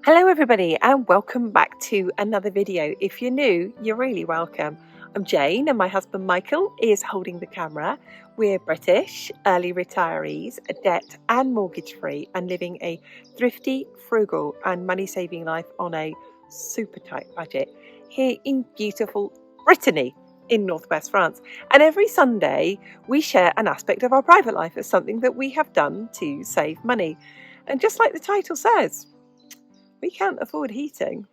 Hello everybody and welcome back to another video. If you're new, you're really welcome. I'm Jane and my husband Michael is holding the camera. We're British, early retirees, debt and mortgage free and living a thrifty, frugal and money saving life on a super tight budget here in beautiful Brittany in northwest France. And every Sunday we share an aspect of our private life as something that we have done to save money. And just like the title says, we can't afford heating.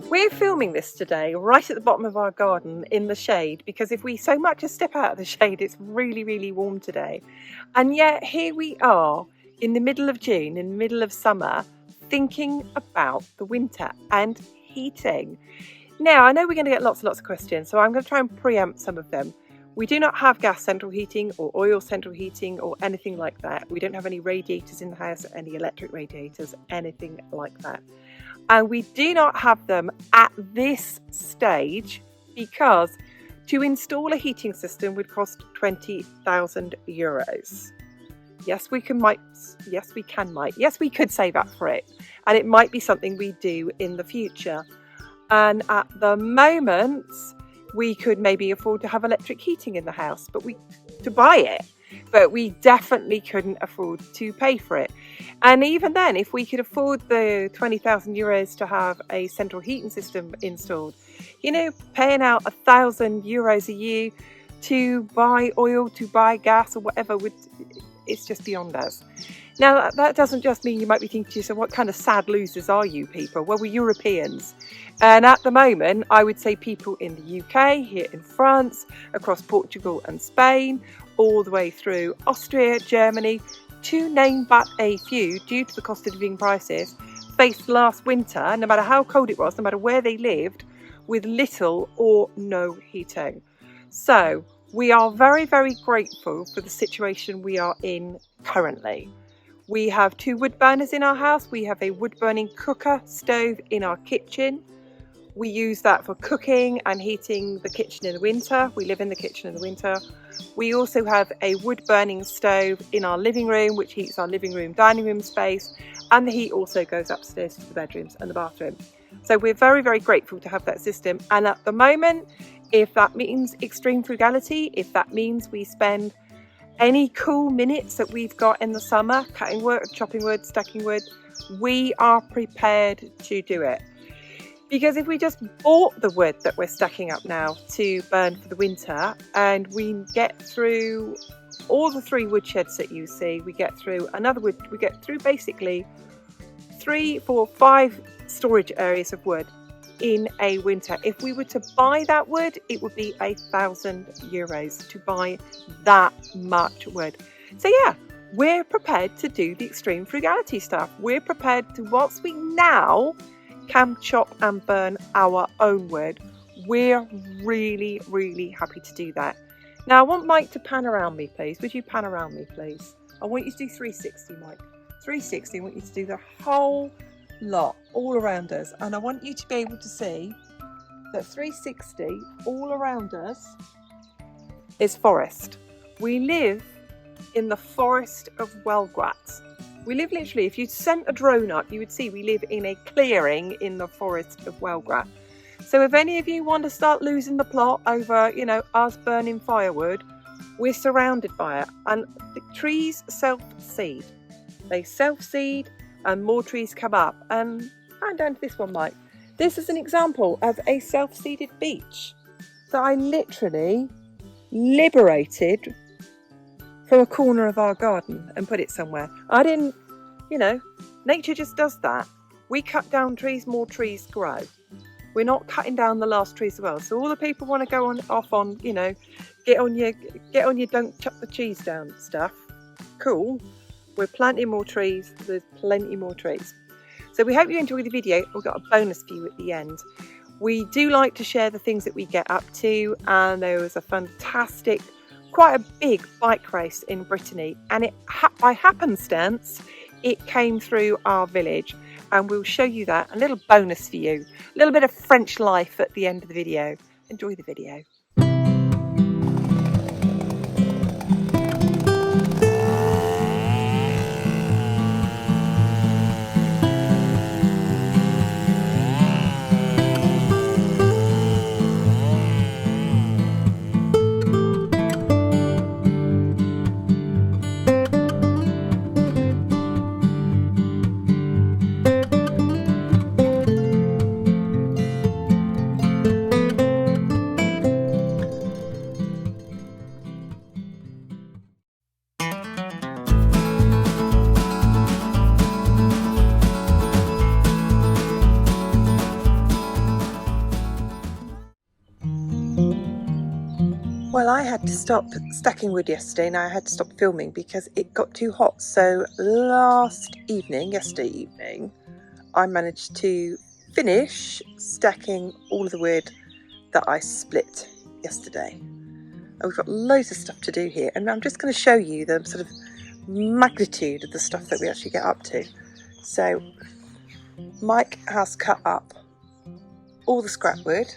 We're filming this today right at the bottom of our garden in the shade because if we so much as step out of the shade, it's really warm today. And yet here we are in the middle of June, in the middle of summer, thinking about the winter and heating. Now, I know we're going to get lots of questions, so I'm going to try and preempt some of them. We do not have gas central heating or oil central heating or anything like that. We don't have any radiators in the house, any electric radiators, anything like that. And we do not have them at this stage because to install a heating system would cost €20,000. Yes, we could save up for it. And it might be something we do in the future. And at the moment, we could maybe afford to have electric heating in the house, but we definitely couldn't afford to pay for it. And even then, if we could afford the €20,000 to have a central heating system installed, paying out €1,000 a year to buy oil, to buy gas or whatever, it's just beyond us. Now, that doesn't just mean you might be thinking to yourself, what kind of sad losers are you people? Well, we're Europeans. And at the moment, I would say people in the UK, here in France, across Portugal and Spain, all the way through Austria, Germany, to name but a few, due to the cost of living prices, faced last winter, no matter how cold it was, no matter where they lived, with little or no heating. So we are very grateful for the situation we are in currently. We have 2 wood burners in our house. We have a wood burning cooker stove in our kitchen. We use that for cooking and heating the kitchen in the winter. We live in the kitchen in the winter. We also have a wood burning stove in our living room, which heats our living room, dining room space. And the heat also goes upstairs to the bedrooms and the bathroom. So we're very grateful to have that system. And at the moment, if that means extreme frugality, if that means we spend any cool minutes that we've got in the summer, cutting wood, chopping wood, stacking wood, we are prepared to do it. Because if we just bought the wood that we're stacking up now to burn for the winter, and we get through all the 3 wood sheds that you see, we get through another wood, we get through basically 3, 4, 5 storage areas of wood in a winter. If we were to buy that wood, it would be €1,000 to buy that much wood. So yeah, we're prepared to do the extreme frugality stuff. We're prepared to, whilst we now can chop and burn our own wood, we're really happy to do that. Now I want Mike to pan around me, please. Would you pan around me, please? I want you to do 360, Mike. 360, I want you to do the whole lot all around us, and I want you to be able to see that 360 all around us is forest. We live in the forest of Wellgrat. We live literally, if you sent a drone up, you would see we live in a clearing in the forest of Wellgrat. So if any of you want to start losing the plot over, us burning firewood, we're surrounded by it. And the trees self-seed. They self-seed and more trees come up. And hand down to this one, Mike. This is an example of a self-seeded beech that I literally liberated from a corner of our garden and put it somewhere. I didn't, nature just does that. We cut down trees, more trees grow. We're not cutting down the last trees as well. So all the people want to go off on, get on your don't chop the trees down stuff. Cool. We're planting more trees. There's plenty more trees. So we hope you enjoy the video. We've got a bonus for you at the end. We do like to share the things that we get up to, and there was a fantastic, quite a big bike race in Brittany, and by happenstance it came through our village, and we'll show you that. A little bonus for you, a little bit of French life at the end of the video. Enjoy the video. Well, I had to stop stacking wood yesterday and I had to stop filming because it got too hot. So yesterday evening, I managed to finish stacking all of the wood that I split yesterday. And we've got loads of stuff to do here, and I'm just going to show you the sort of magnitude of the stuff that we actually get up to. So Mike has cut up all the scrap wood,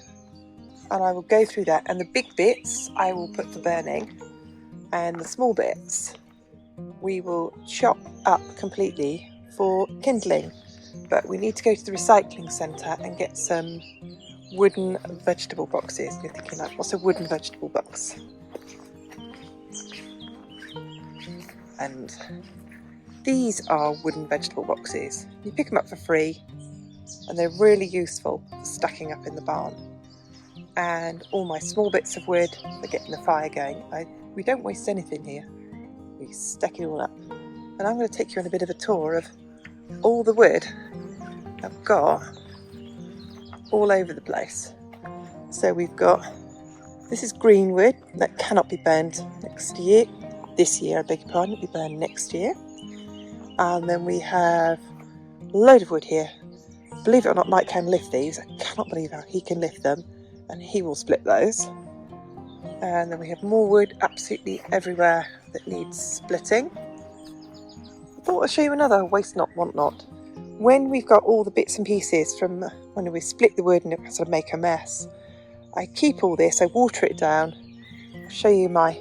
and I will go through that, and the big bits I will put for burning, and the small bits we will chop up completely for kindling. But we need to go to the recycling centre and get some wooden vegetable boxes. You're thinking, like, what's a wooden vegetable box? And these are wooden vegetable boxes. You pick them up for free and they're really useful for stacking up in the barn. And all my small bits of wood for getting the fire going. We don't waste anything here. We stack it all up. And I'm going to take you on a bit of a tour of all the wood I've got all over the place. So we've got, this is green wood that cannot be burned next year. This year, I beg your pardon, it'll be burned next year. And then we have a load of wood here. Believe it or not, Mike can lift these. I cannot believe how he can lift them, and he will split those. And then we have more wood absolutely everywhere that needs splitting. I thought I'd show you another waste not, want not. When we've got all the bits and pieces from when we split the wood and it sort of make a mess, I keep all this, I water it down. I'll show you I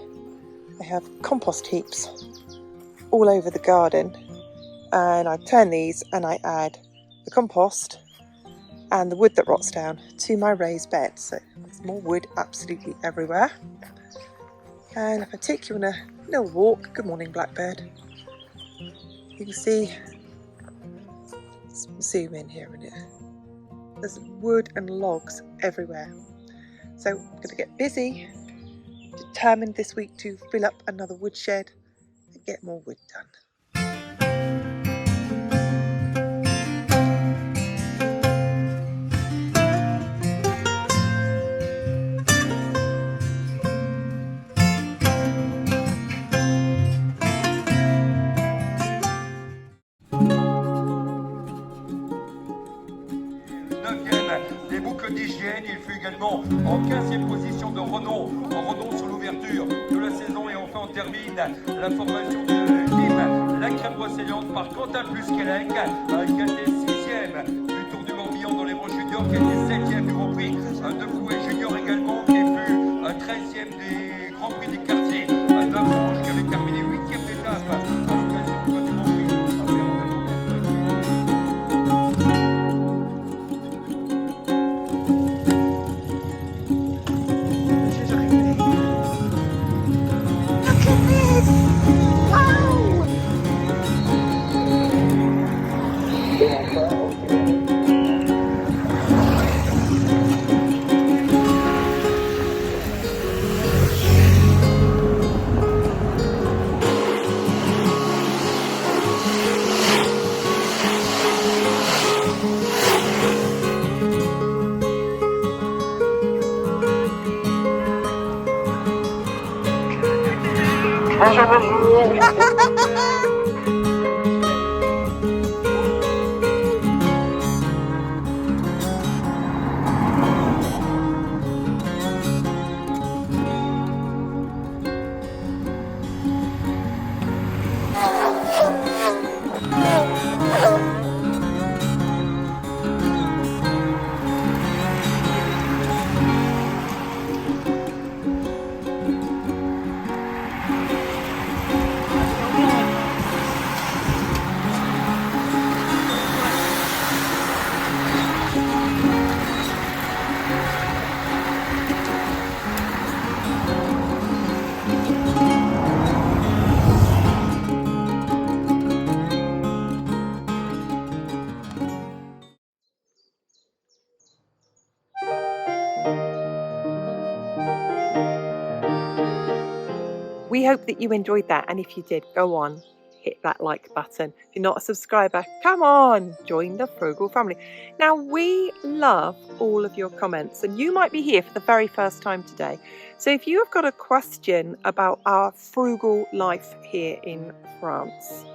have compost heaps all over the garden, and I turn these and I add the compost and the wood that rots down to my raised bed. So there's more wood absolutely everywhere. And if I take you on a little walk, good morning blackbird, you can see, let's zoom in here a minute, there's wood and logs everywhere. So I'm going to get busy, determined this week to fill up another woodshed and get more wood done. Des boucles d'hygiène, il fut également en 15e position de Renault sur l'ouverture de la saison. Et enfin on termine la formation de Kim, la crème brosséliante par Quentin Plus-Quélec, qui a été 6e du Tour du Morbihan dans les rangs juniors, qui a été 7e du Grand Prix de Fouet junior également, qui fut 13e des Grands Prix des quartiers de Franche, qui avait terminé 8e d'étape à l'occasion du Grand Prix. We hope that you enjoyed that, and if you did, go on, hit that like button. If you're not a subscriber, come on, join the Frugal family. Now, we love all of your comments, and you might be here for the very first time today. So if you have got a question about our frugal life here in France,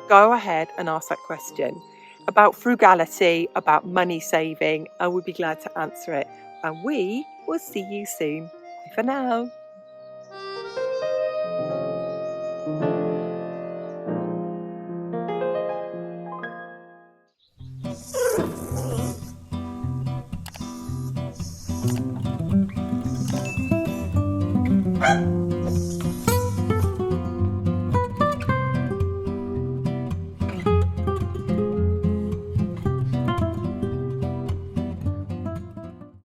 go ahead and ask that question about frugality, about money saving, and we'd be glad to answer it. And we will see you soon. Bye for now.